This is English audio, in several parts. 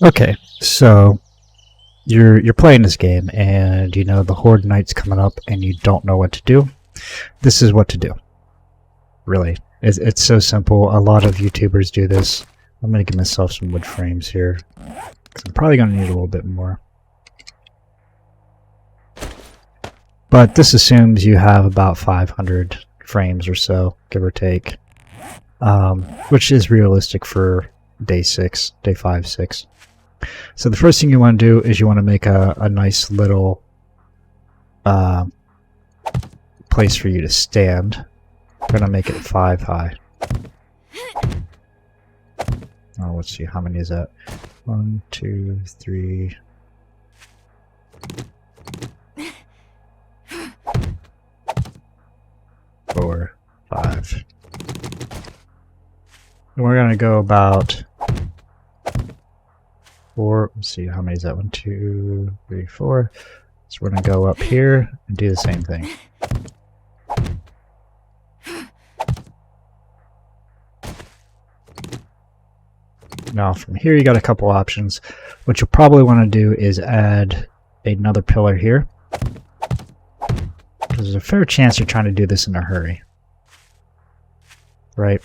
Okay, so you're playing this game and you know the Horde night's coming up and you don't know what to do. This is what to do. Really, it's so simple. A lot of YouTubers do this. I'm gonna give myself some wood frames here because I'm probably gonna need a little bit more. But this assumes you have about 500 frames or so, give or take, which is realistic for day 5, 6. So the first thing you want to do is you want to make a nice little place for you to stand. I'm going to make it 5 high. Oh, let's see, how many is that? 1, 2, 3... 4, 5. And we're going to go about 4. Let's see, how many is that? 1, 2, 3, 4. So we're going to go up here and do the same thing. Now from here you got a couple options. What you'll probably want to do is add another pillar here. Because there's a fair chance you're trying to do this in a hurry. Right?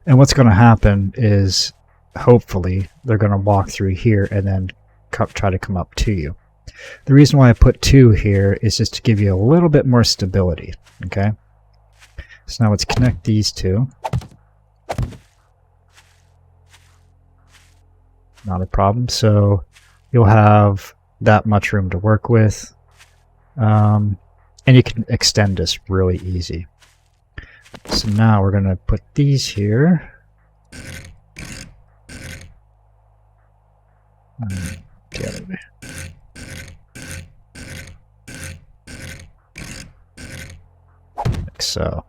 And what's going to happen is, hopefully, they're going to walk through here and then try to come up to you. The reason why I put 2 here is just to give you a little bit more stability. Okay? So now let's connect these two. Not a problem. So you'll have that much room to work with. And you can extend this really easy. So now we're going to put these here. The other way. Like so.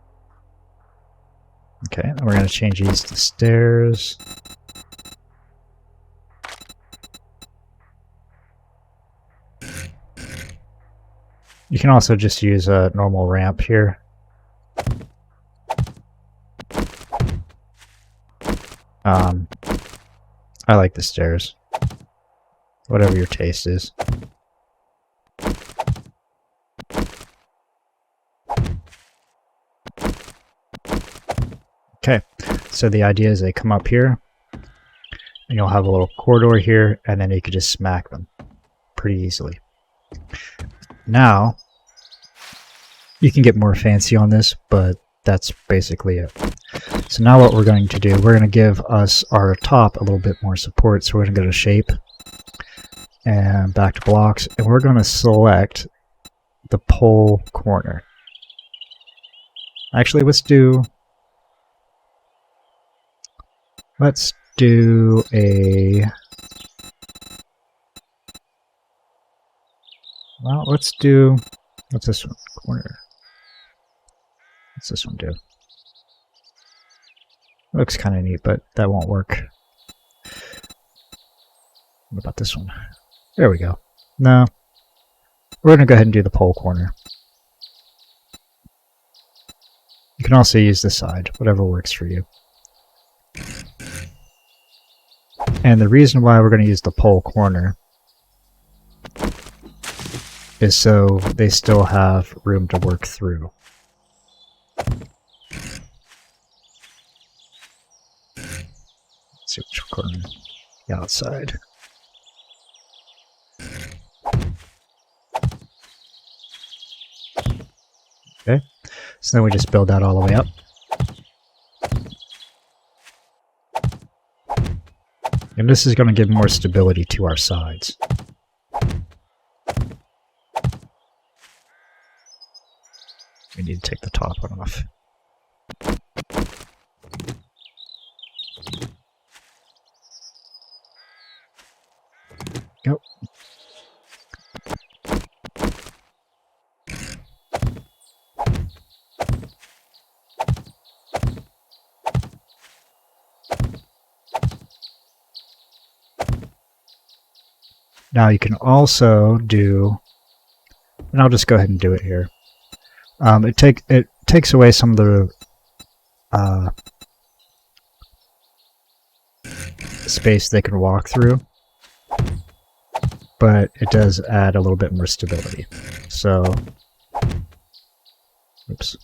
Okay, and we're going to change these to stairs. You can also just use a normal ramp here. I like the stairs. Whatever your taste is. Okay, so the idea is they come up here, and you'll have a little corridor here, and then you could just smack them pretty easily. Now, you can get more fancy on this, but that's basically it. So now what we're going to do, we're going to give us our top a little bit more support. So we're going to go to shape and back to blocks, and we're going to select the pole corner. Actually, let's do a, well, what's this one? Corner. What's this one do? Looks kind of neat, but that won't work. What about this one? There we go. No. We're going to go ahead and do the pole corner. You can also use this side, whatever works for you. And the reason why we're going to use the pole corner is so they still have room to work through. Let's see which corner. The outside. Okay, so then we just build that all the way up. And this is going to give more stability to our sides. We need to take the top one off. Go. Now you can also do, and I'll just go ahead and do it here. It takes away some of the space they can walk through. but it does add a little bit more stability. So, oops.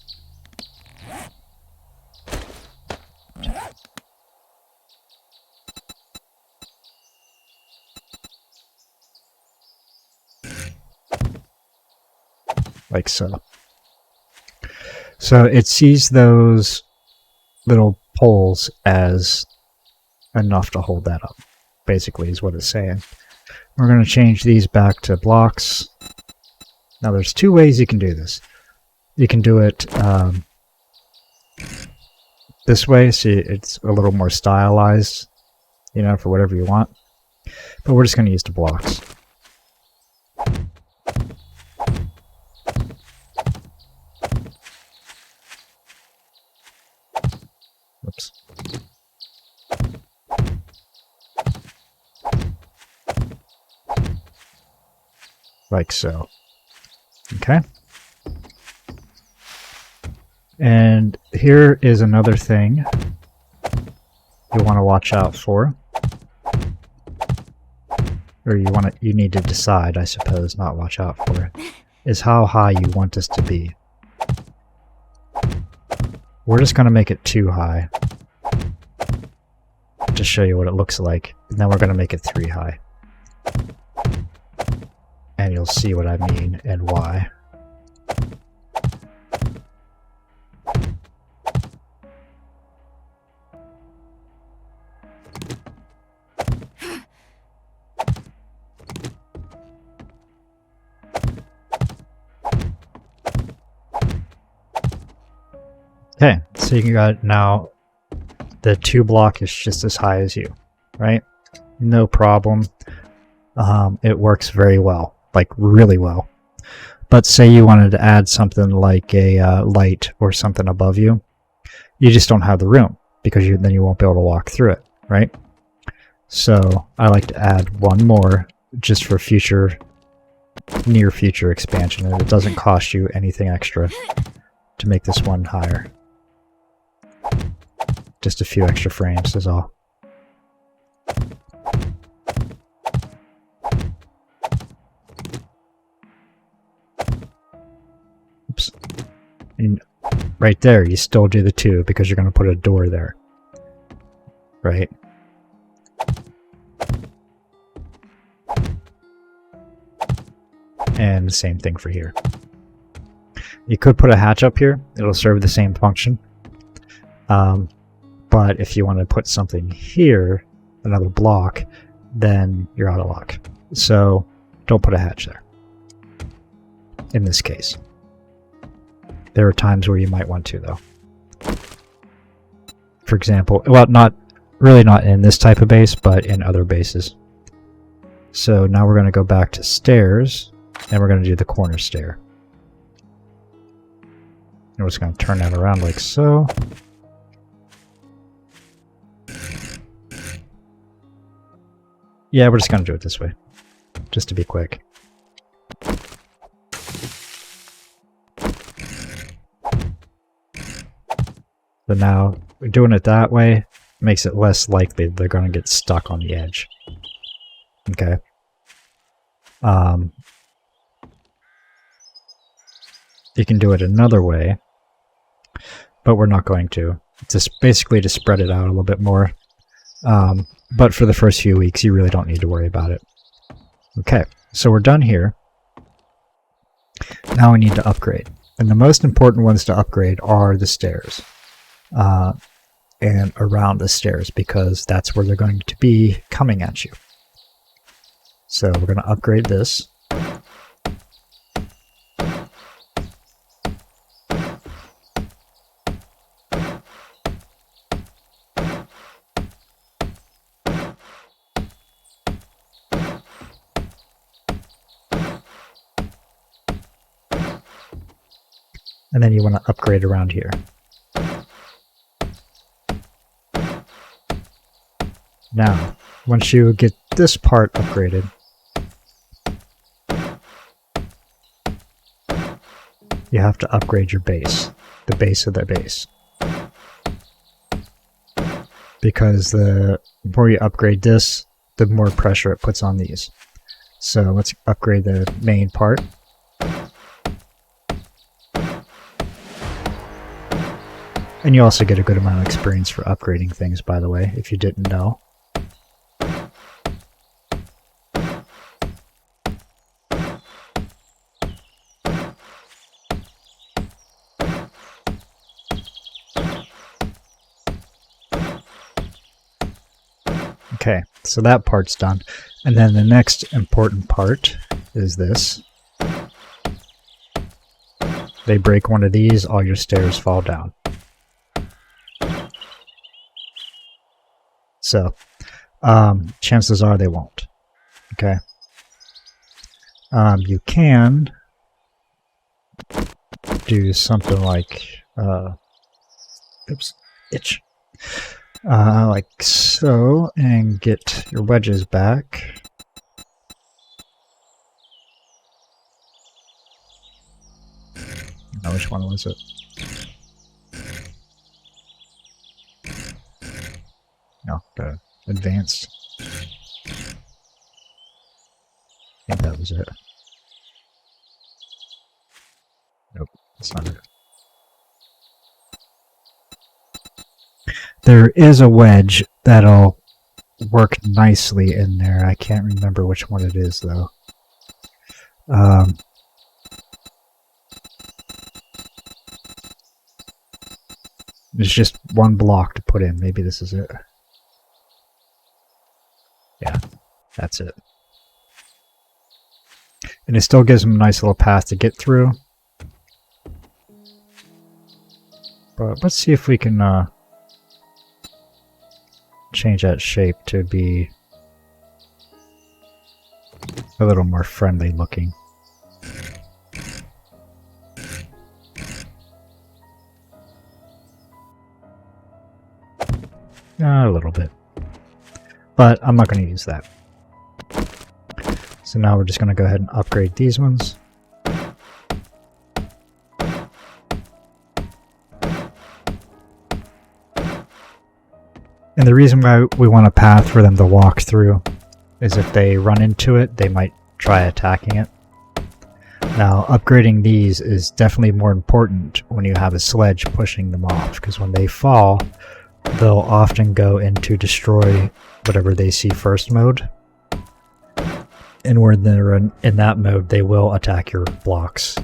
Like so. So it sees those little poles as enough to hold that up, basically, is what it's saying. We're going to change these back to blocks. Now there's two ways you can do this. You can do it this way, so it's a little more stylized, you know, for whatever you want. But we're just going to use the blocks. Oops. Like so. Okay. And here is another thing you want to watch out for. Or you need to decide, I suppose, not watch out for, is how high you want this to be. We're just going to make it too high to show you what it looks like. And then we're going to make it 3 high. And you'll see what I mean and why. Okay, so you got now the 2 block is just as high as you, right? No problem. It works very well, like really well. But say you wanted to add something like a light or something above you, you just don't have the room because then you won't be able to walk through it, right? So I like to add one more just for future, near future expansion, and it doesn't cost you anything extra to make this one higher. Just a few extra frames is all. Oops. And right there, you still do the 2 because you're going to put a door there. Right? And the same thing for here. You could put a hatch up here. It'll serve the same function. But if you want to put something here, another block, then you're out of luck. So don't put a hatch there. In this case. There are times where you might want to, though. For example, well, not in this type of base, but in other bases. So now we're going to go back to stairs, and we're going to do the corner stair. And we're just going to turn that around like so. Yeah, we're just going to do it this way, just to be quick. So now, doing it that way makes it less likely they're going to get stuck on the edge. Okay. You can do it another way, but we're not going to. It's just basically to spread it out a little bit more. But for the first few weeks, you really don't need to worry about it. Okay, so we're done here. Now we need to upgrade. And the most important ones to upgrade are the stairs. And around the stairs, because that's where they're going to be coming at you. So we're going to upgrade this. And then you want to upgrade around here. Now, once you get this part upgraded, you have to upgrade your base, the base of the base. Because the more you upgrade this, the more pressure it puts on these. So let's upgrade the main part. And you also get a good amount of experience for upgrading things, by the way, if you didn't know. Okay, so that part's done. And then the next important part is this. They break one of these, all your stairs fall down. So, chances are they won't. Okay. You can do something like, oops, itch. Like so, and get your wedges back. Now, which one was it? No, the advanced. I think that was it. Nope, that's not it. There is a wedge that'll work nicely in there. I can't remember which one it is, though. There's just one block to put in. Maybe this is it. Yeah, that's it. And it still gives them a nice little path to get through. But let's see if we can change that shape to be a little more friendly looking. A little bit. But I'm not going to use that. So now we're just going to go ahead and upgrade these ones. And the reason why we want a path for them to walk through is if they run into it, they might try attacking it. Now, upgrading these is definitely more important when you have a sledge pushing them off, because when they fall, they'll often go into destroy whatever they see first mode. And when they're in that mode, they will attack your blocks.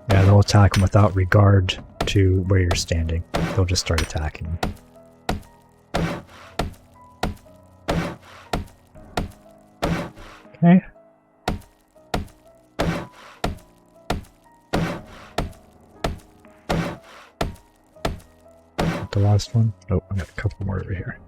Yeah, they'll attack them without regard to where you're standing. They'll just start attacking them. Okay. The last one? Oh, I got a couple more over here.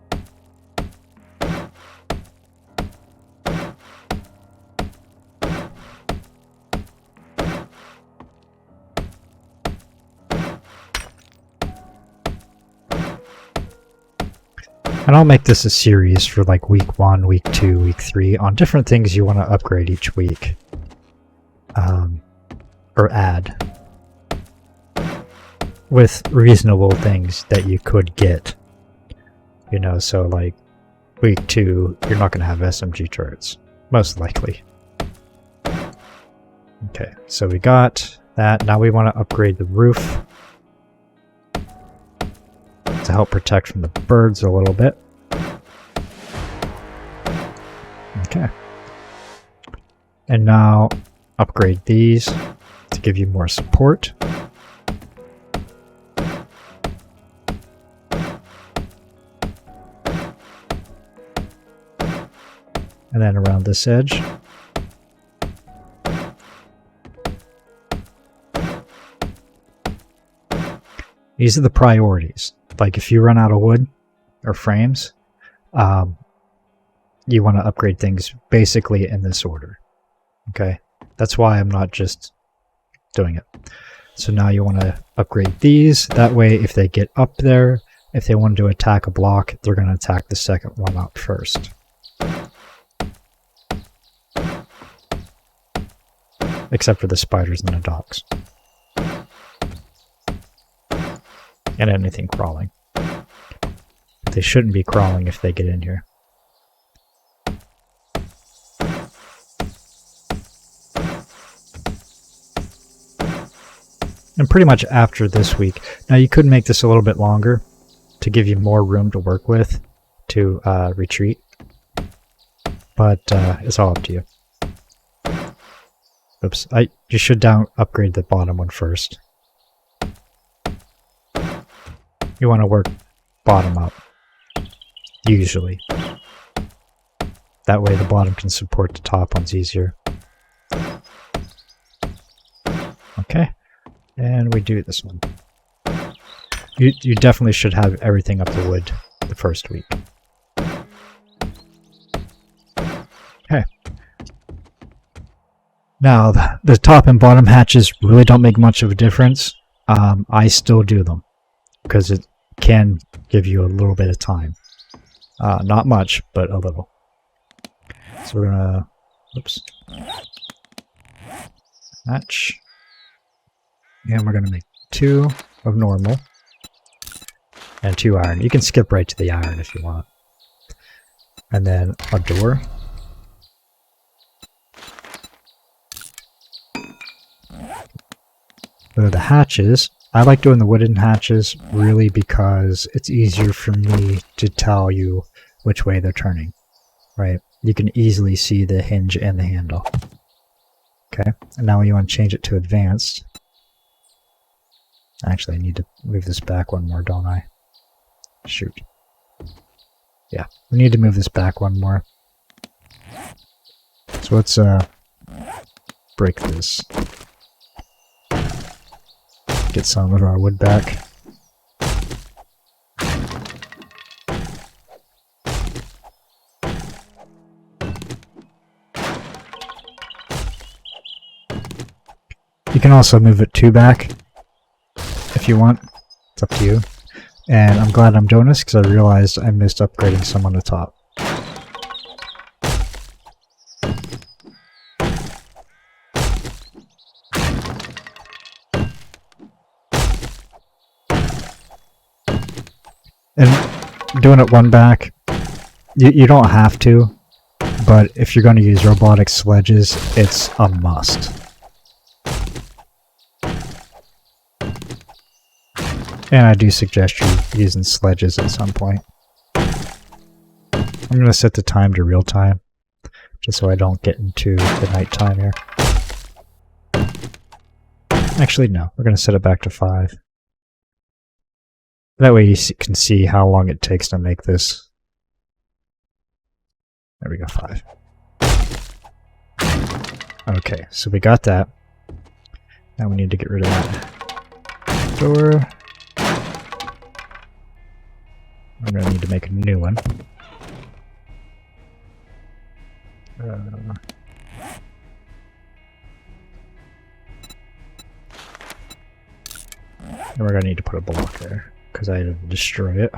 And I'll make this a series for like week 1, week 2, week 3 on different things you want to upgrade each week. Or add. With reasonable things that you could get. You know, so like week 2, you're not going to have SMG turrets. Most likely. Okay, so we got that. Now we want to upgrade the roof to help protect from the birds a little bit. Okay. And now upgrade these to give you more support. And then around this edge. These are the priorities. Like if you run out of wood or frames, you want to upgrade things basically in this order. Okay? That's why I'm not just doing it. So now you want to upgrade these. That way if they get up there, if they want to attack a block, they're going to attack the second one up first. Except for the spiders and the dogs. And anything crawling. They shouldn't be crawling if they get in here. And pretty much after this week. Now you could make this a little bit longer to give you more room to work with to retreat. But it's all up to you. Oops, you should upgrade the bottom one first. You want to work bottom up, usually. That way the bottom can support the top ones easier. Okay, and we do this one. You definitely should have everything up to wood the first week. Okay. Now, the top and bottom hatches really don't make much of a difference. I still do them, because it can give you a little bit of time. Not much, but a little. So we're gonna... Oops. Hatch. And we're gonna make 2 of normal. And 2 iron. You can skip right to the iron if you want. And then a door. So the hatches, I like doing the wooden hatches really because it's easier for me to tell you which way they're turning, right? You can easily see the hinge and the handle. Okay, and now you want to change it to advanced. Actually, I need to move this back one more, don't I? Shoot. Yeah, we need to move this back one more. So let's break this. Get some of our wood back. You can also move it 2 back if you want. It's up to you. And I'm glad I'm doing this because I realized I missed upgrading some on the top. And doing it 1 back, you don't have to, but if you're going to use robotic sledges, it's a must. And I do suggest you using sledges at some point. I'm going to set the time to real time, just so I don't get into the nighttime here. Actually, no, we're going to set it back to 5. That way you can see how long it takes to make this. There we go, 5. Okay, so we got that. Now we need to get rid of that door. I'm going to need to make a new one. And we're going to need to put a block there, because I had to destroy it.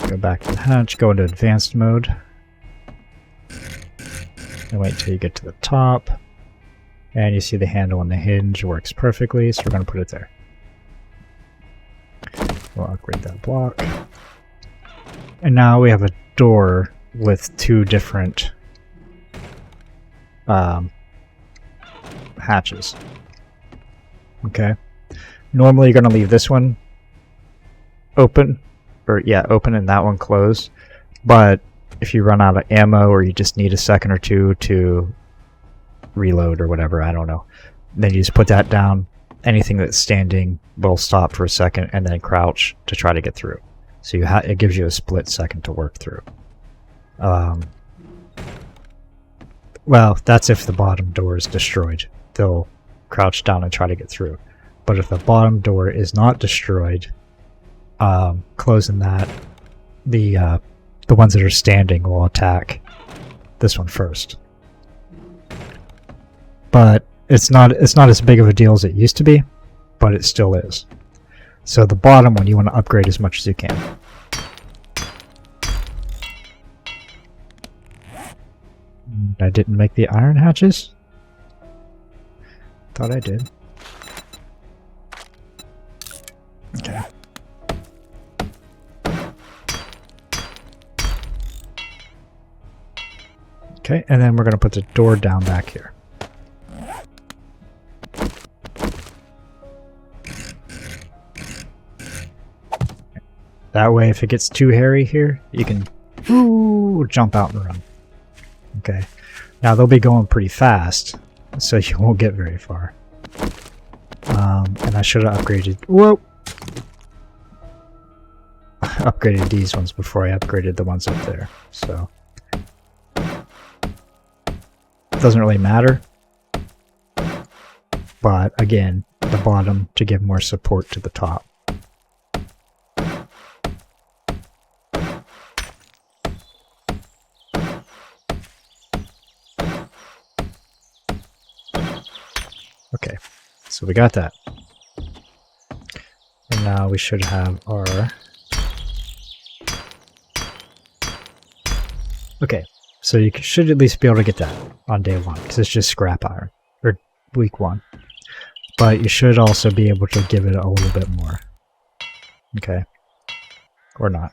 Go back to the hatch, go into advanced mode. And wait until you get to the top. And you see the handle and the hinge works perfectly, so we're going to put it there. We'll upgrade that block. And now we have a door with 2 different hatches. Okay. Normally you're going to leave this one open, or yeah, open and that one closed. But if you run out of ammo or you just need a second or 2 to reload or whatever, I don't know, then you just put that down. Anything that's standing will stop for a second and then crouch to try to get through. So it gives you a split second to work through. Well, that's if the bottom door is destroyed. They'll crouch down and try to get through. But if the bottom door is not destroyed, closing that, the ones that are standing will attack this one first. But it's not as big of a deal as it used to be, but it still is. So the bottom one you want to upgrade as much as you can. I didn't make the iron hatches? Thought I did. Okay. Okay, and then we're going to put the door down back here. That way, if it gets too hairy here, you can jump out and run. Okay. Now, they'll be going pretty fast, so you won't get very far. And I should have upgraded... Whoa! Upgraded these ones before I upgraded the ones up there. So... it doesn't really matter. But, again, the bottom to give more support to the top. Okay, so we got that. And now we should have our... Okay, so you should at least be able to get that on day one, because it's just scrap iron, or week one. But you should also be able to give it a little bit more. Okay. Or not.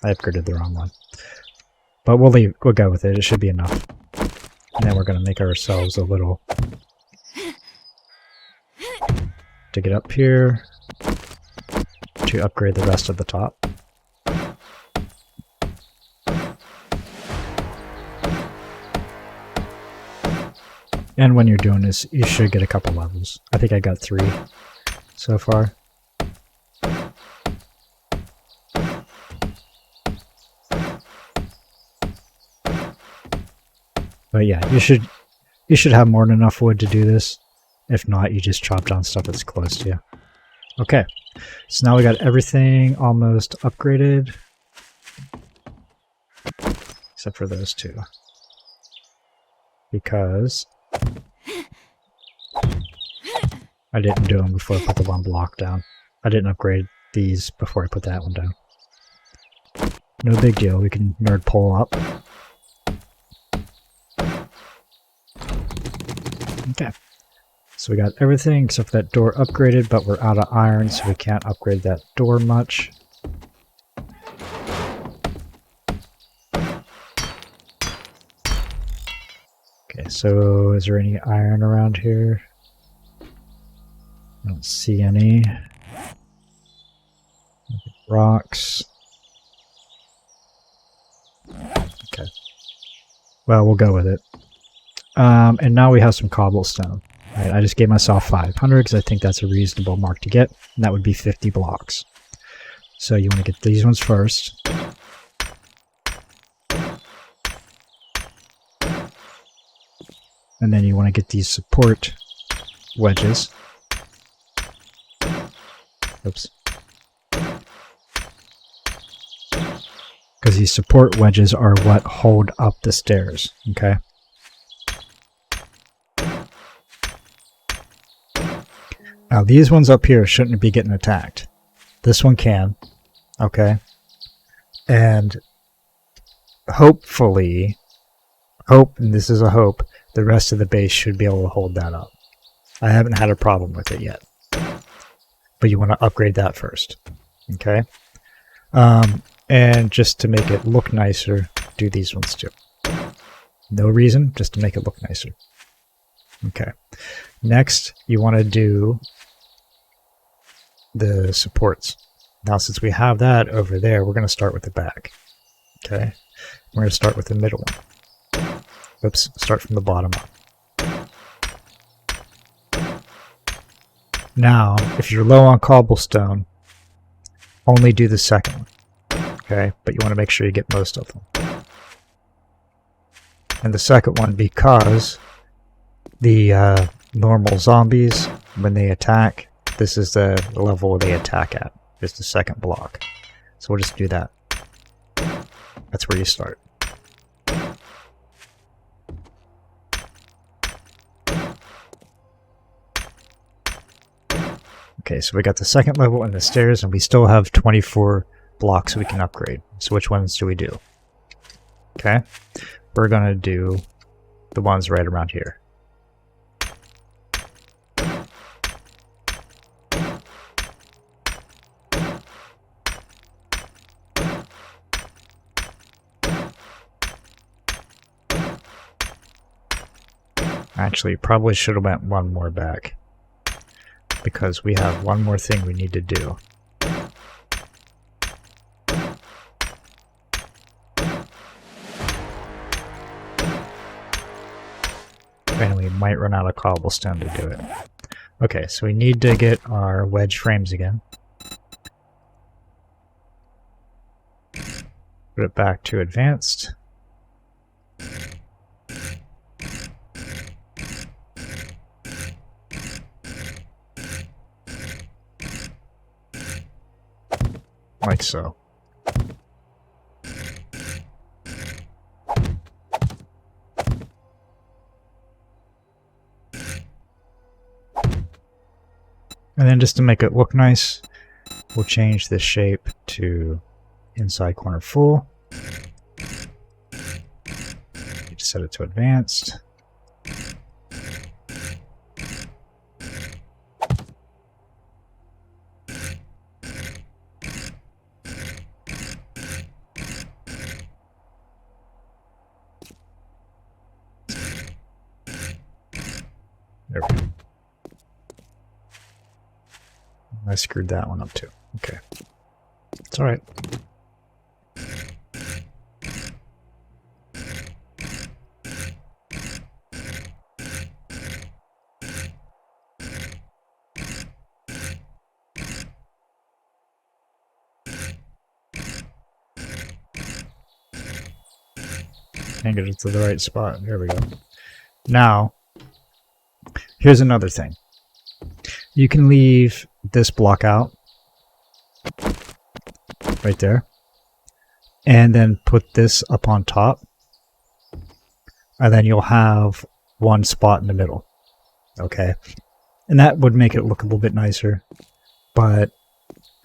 I upgraded the wrong one. But we'll go with it, it should be enough. And then we're going to make ourselves a little... to get up here to upgrade the rest of the top. And when you're doing this, you should get a couple levels. I think I got 3 so far. But yeah, you should have more than enough wood to do this. If not, you just chop down stuff that's close to you. Okay, so now we got everything almost upgraded. Except for those 2. Because I didn't do them before I put the one block down. I didn't upgrade these before I put that one down. No big deal, we can nerd pull up. Okay. So we got everything except for that door upgraded, but we're out of iron, so we can't upgrade that door much. Okay, so is there any iron around here? I don't see any. Rocks. Okay. Well, we'll go with it. And now we have some cobblestone. Right, I just gave myself 500 because I think that's a reasonable mark to get, and that would be 50 blocks. So you want to get these ones first. And then you want to get these support wedges. Oops. Because these support wedges are what hold up the stairs, okay? Now these ones up here shouldn't be getting attacked. This one can, okay? And hopefully, and this is a hope, the rest of the base should be able to hold that up. I haven't had a problem with it yet. But you want to upgrade that first, okay? And just to make it look nicer, do these ones too. No reason, just to make it look nicer. Okay. Next, you want to do the supports. Now, since we have that over there, we're going to start with the back. Okay? We're going to start with the middle one. Oops, start from the bottom up. Now, if you're low on cobblestone, only do the second one. Okay? But you want to make sure you get most of them. And the second one, because the normal zombies, when they attack, this is the level they attack at. It's the second block. So we'll just do that. That's where you start. Okay, so we got the second level and the stairs, and we still have 24 blocks we can upgrade. So which ones do we do? Okay, we're going to do the ones right around here. Actually, probably should have went one more back, because we have one more thing we need to do. And we might run out of cobblestone to do it. Okay, so we need to get our wedge frames again. Put it back to advanced. Like so. And then just to make it look nice, we'll change the shape to inside corner full. Just set it to advanced. There we go. I screwed that one up too. Okay. It's alright. Can't get it to the right spot. There we go. Now, here's another thing. You can leave this block out right there and then put this up on top, and then you'll have one spot in the middle. Okay, and that would make it look a little bit nicer, but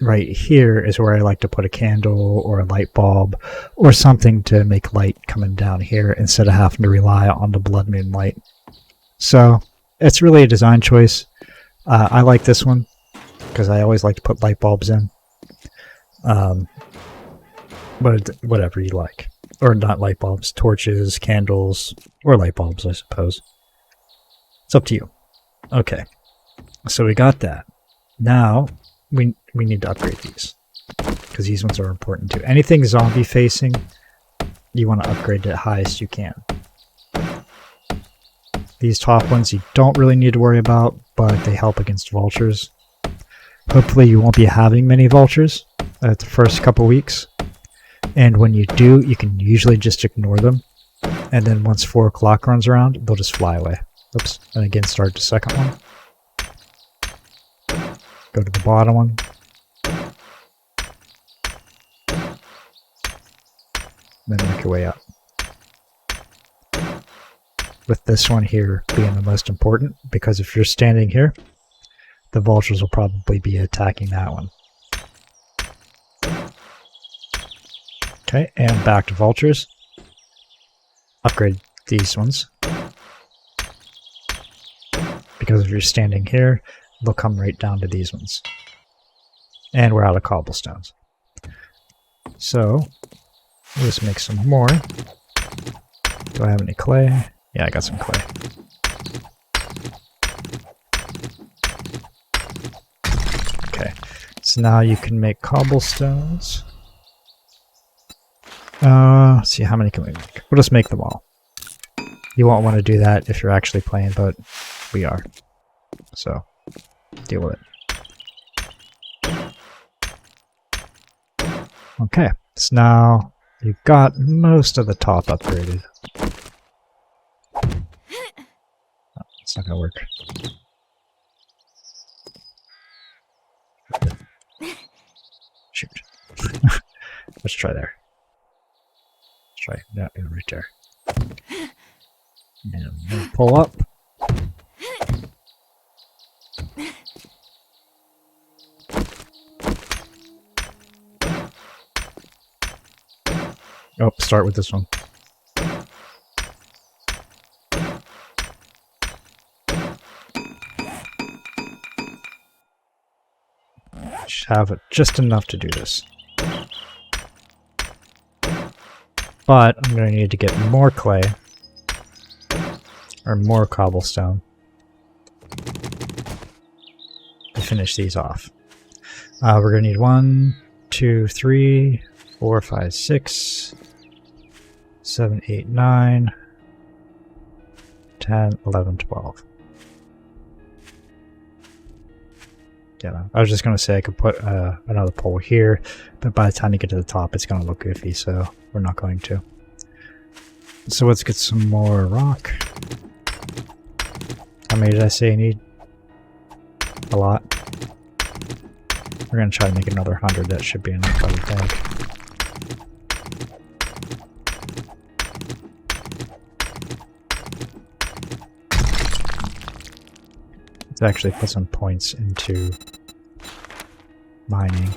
right here is where I like to put a candle or a light bulb or something to make light coming down here instead of having to rely on the blood moon light. So it's really a design choice. I like this one because I always like to put light bulbs in. But whatever you like. Or not light bulbs, torches, candles, or light bulbs, I suppose. It's up to you. Okay, so we got that. Now, we need to upgrade these, because these ones are important too. Anything zombie facing, you want to upgrade to the highest you can. These top ones you don't really need to worry about, but they help against vultures. Hopefully you won't be having many vultures at the first couple weeks. And when you do, you can usually just ignore them. And then once 4 o'clock runs around, they'll just fly away. Oops. And again, start the second one. Go to the bottom one. Then make your way up. With this one here being the most important, because if you're standing here, the vultures will probably be attacking that one. Okay, and back to vultures. Upgrade these ones. Because if you're standing here, they'll come right down to these ones. And we're out of cobblestones. So, let's make some more. Do I have any clay? Yeah, I got some clay. Okay, so now you can make cobblestones. Let's see, how many can we make? We'll just make them all. You won't want to do that if you're actually playing, but we are. So, deal with it. Okay, so now you've got most of the top upgraded. Oh, it's not going to work. Shoot. Let's try there. Try that right there. And we'll pull up. Oh, start with this one. Should have it just enough to do this. But I'm going to need to get more clay or more cobblestone to finish these off. We're going to need 1, 2, 3, 4, 5, 6, 7, 8, 9, 10, 11, 12. Yeah, I was just going to say I could put another pole here, but by the time you get to the top, it's going to look goofy, so we're not going to. So let's get some more rock. How many did I say you need? A lot. We're going to try to make another 100. That should be enough, I would think. Let's actually put some points into mining.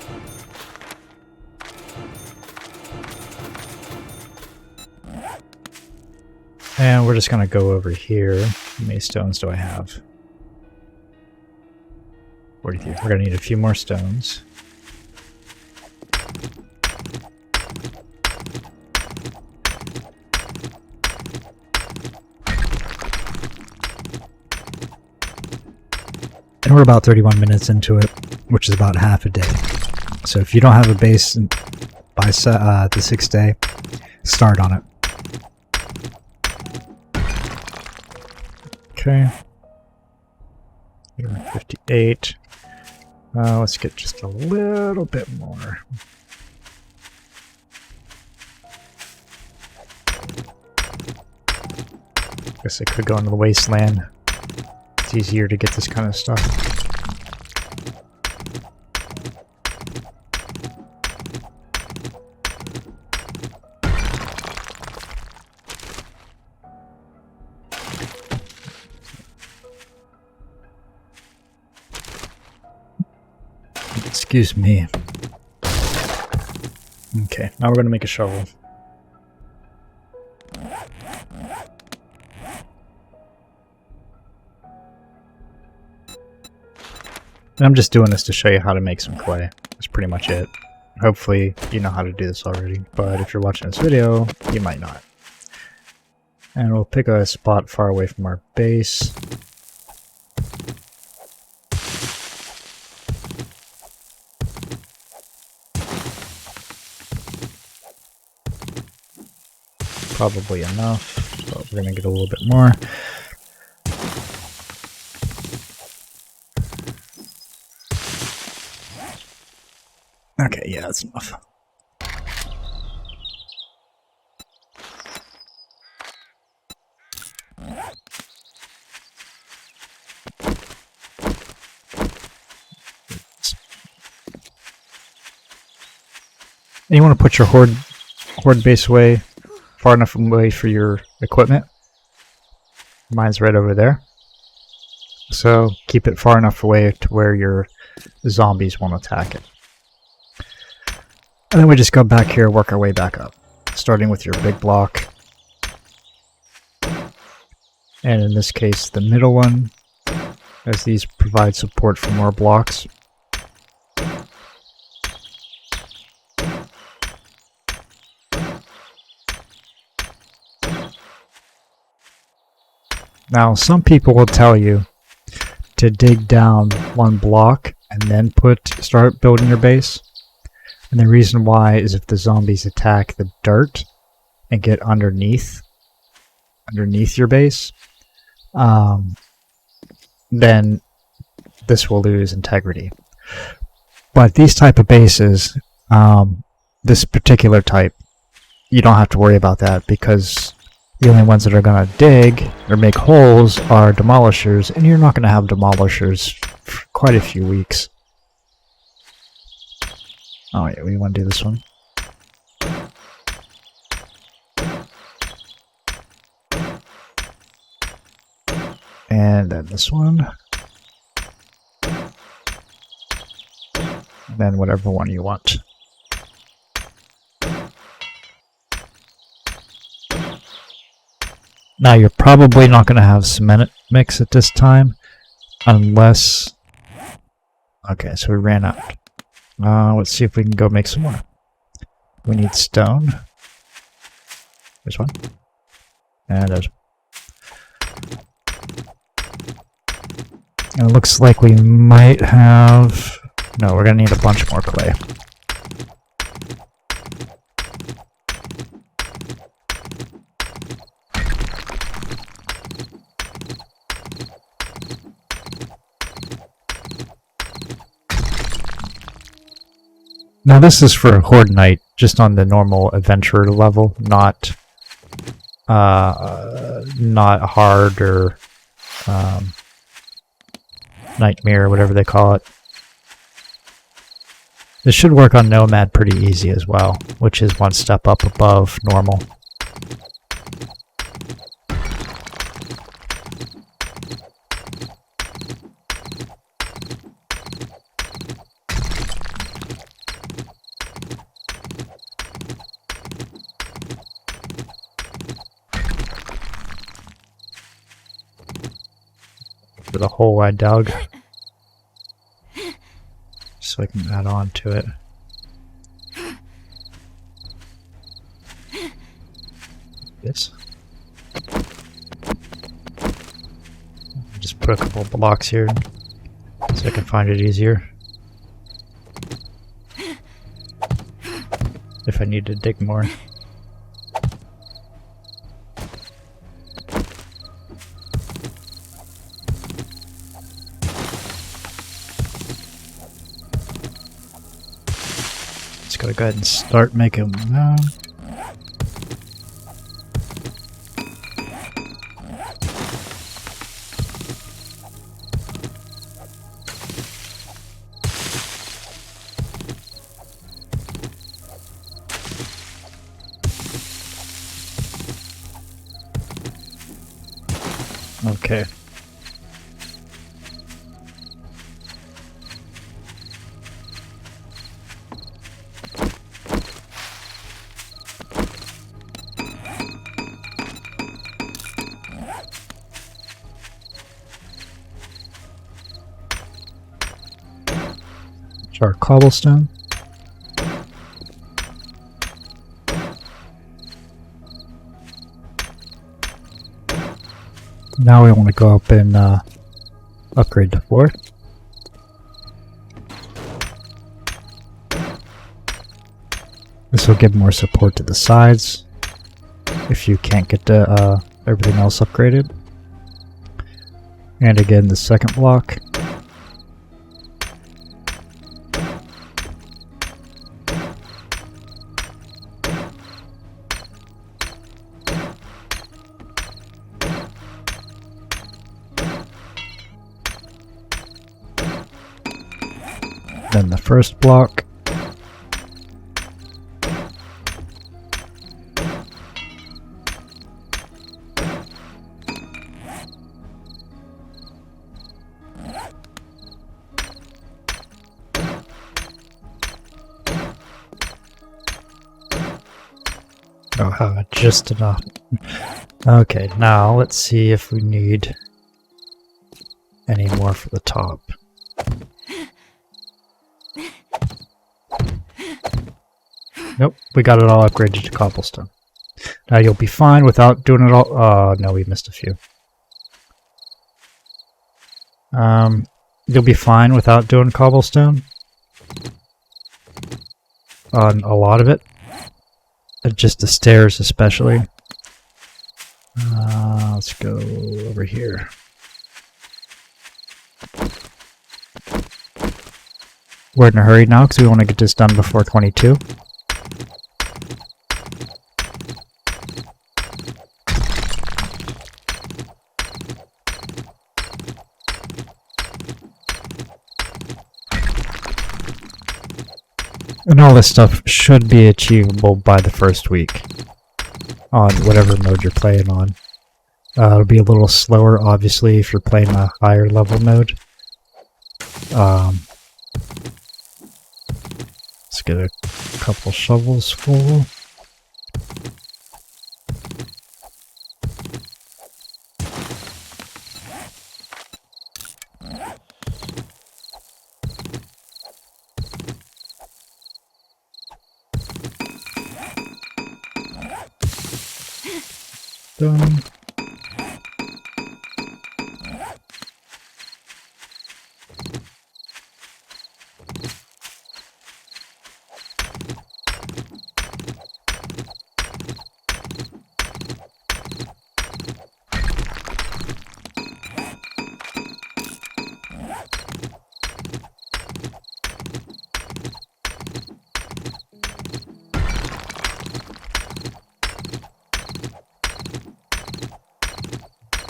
And we're just going to go over here. How many stones do I have? 43. We're going to need a few more stones. And we're about 31 minutes into it, which is about half a day. So if you don't have a base by the 6th day, start on it. Okay. You're at 58. Let's get just a little bit more. Guess I could go into the wasteland. It's easier to get this kind of stuff. Excuse me. Okay, now we're going to make a shovel. And I'm just doing this to show you how to make some clay. That's pretty much it. Hopefully you know how to do this already, but if you're watching this video, you might not. And we'll pick a spot far away from our base. Probably enough, but we're going to get a little bit more. Okay, yeah, that's enough. And you want to put your horde base away far enough away for your equipment. Mine's right over there. So keep it far enough away to where your zombies won't attack it. And then we just go back here, work our way back up. Starting with your big block. And in this case, the middle one, as these provide support for more blocks. Now, some people will tell you to dig down one block and then start building your base. And the reason why is if the zombies attack the dirt and get underneath your base, then this will lose integrity. But these type of bases, this particular type, you don't have to worry about that because the only ones that are going to dig or make holes are demolishers, and you're not going to have demolishers for quite a few weeks. Oh yeah, we want to do this one. And then this one. And then whatever one you want. Now you're probably not going to have cement mix at this time unless... Okay, so we ran out. Let's see if we can go make some more. We need stone. There's one. And there's... And it looks like we might have... No, we're gonna need a bunch more clay. Now this is for Horde Night, just on the normal adventurer level, not hard or nightmare, whatever they call it. This should work on Nomad pretty easy as well, which is one step up above normal. For the hole I dug, so I can add on to it. This. Just put a couple of blocks here so I can find it easier. If I need to dig more. Gotta go ahead and start making them. Okay. Our cobblestone. Now we want to go up and upgrade the floor. This will give more support to the sides if you can't get the, everything else upgraded. And again, the second block. Then the first block. Oh, just enough. Okay, now let's see if we need any more for the top. Nope, we got it all upgraded to cobblestone. Now you'll be fine without doing it all. Oh, no, we missed a few. You'll be fine without doing cobblestone on a lot of it. Just the stairs especially. Let's go over here. We're in a hurry now because we want to get this done before 22. And all this stuff should be achievable by the first week on whatever mode you're playing on. It'll be a little slower, obviously, if you're playing a higher level mode. Let's get a couple shovels full. Done.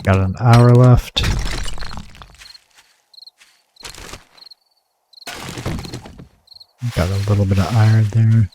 Got an hour left. Got a little bit of iron there.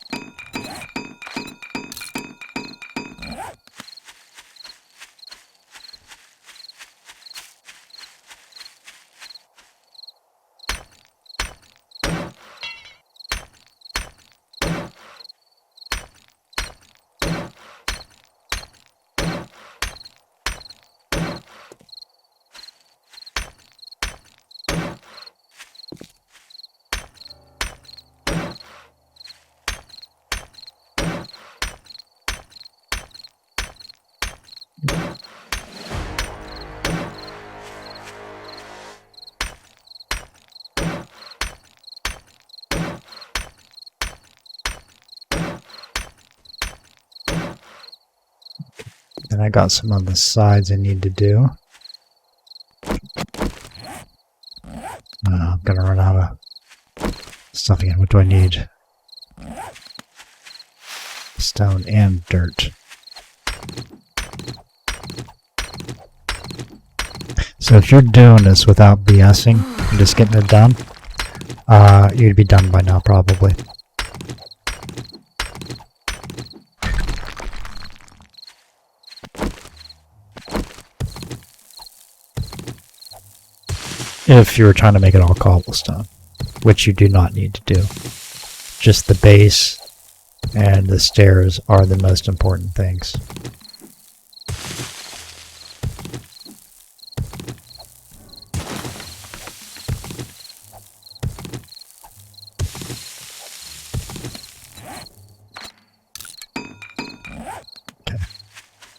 And I got some on the sides I need to do. I'm gonna run out of stuff again. What do I need? Stone and dirt. So if you're doing this without BSing and just getting it done, you'd be done by now probably. If you were trying to make it all cobblestone, which you do not need to do. Just the base and the stairs are the most important things. Okay.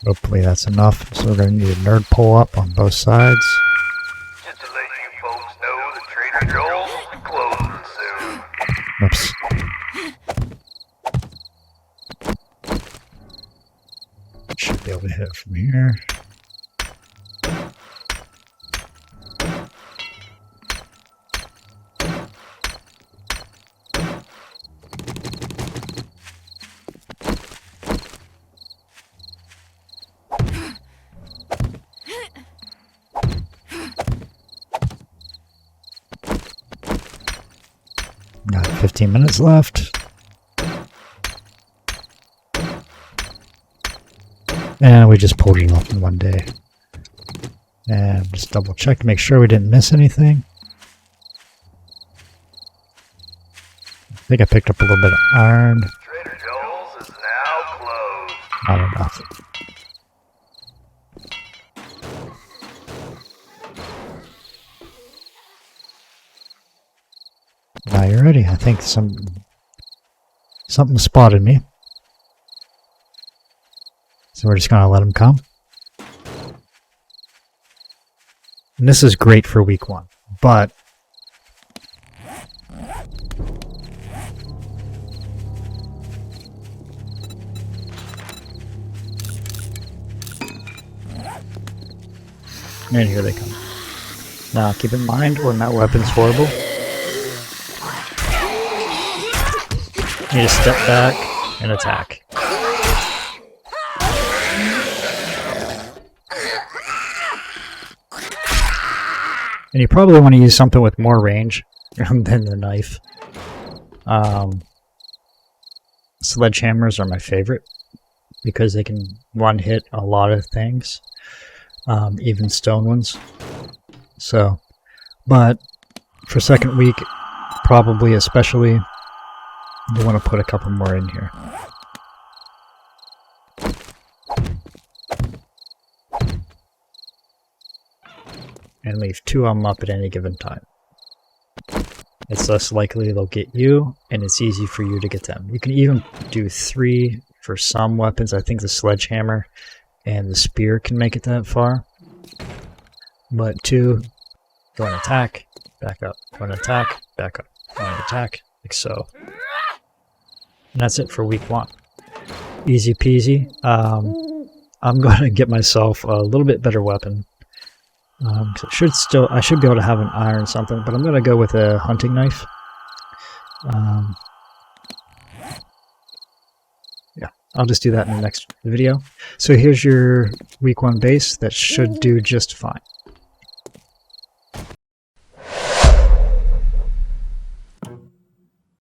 Hopefully that's enough. So we're going to need a nerd pull up on both sides. Oops. Should be able to hit it from here. Got 15 minutes left. And we just pulled it off in one day. And just double check to make sure we didn't miss anything. I think I picked up a little bit of iron. Trader Joel's is now closed. Not enough. Now you're ready. I think something spotted me. So we're just going to let them come. And this is great for week 1, but and here they come. Now keep in mind when that weapon's horrible, you just step back and attack. And you probably want to use something with more range than the knife. Sledgehammers are my favorite because they can one-hit a lot of things, even stone ones. So, but for second week, probably especially, you want to put a couple more in here. And leave 2 of them up at any given time. It's less likely they'll get you, and it's easy for you to get them. You can even do 3 for some weapons. I think the sledgehammer and the spear can make it that far. But 2, go and attack, back up, go and attack, back up, go and attack, like so. And that's it for week 1. Easy peasy. I'm going to get myself a little bit better weapon. So I should be able to have an iron something, but I'm going to go with a hunting knife. Yeah, I'll just do that in the next video. So here's your week 1 base that should do just fine.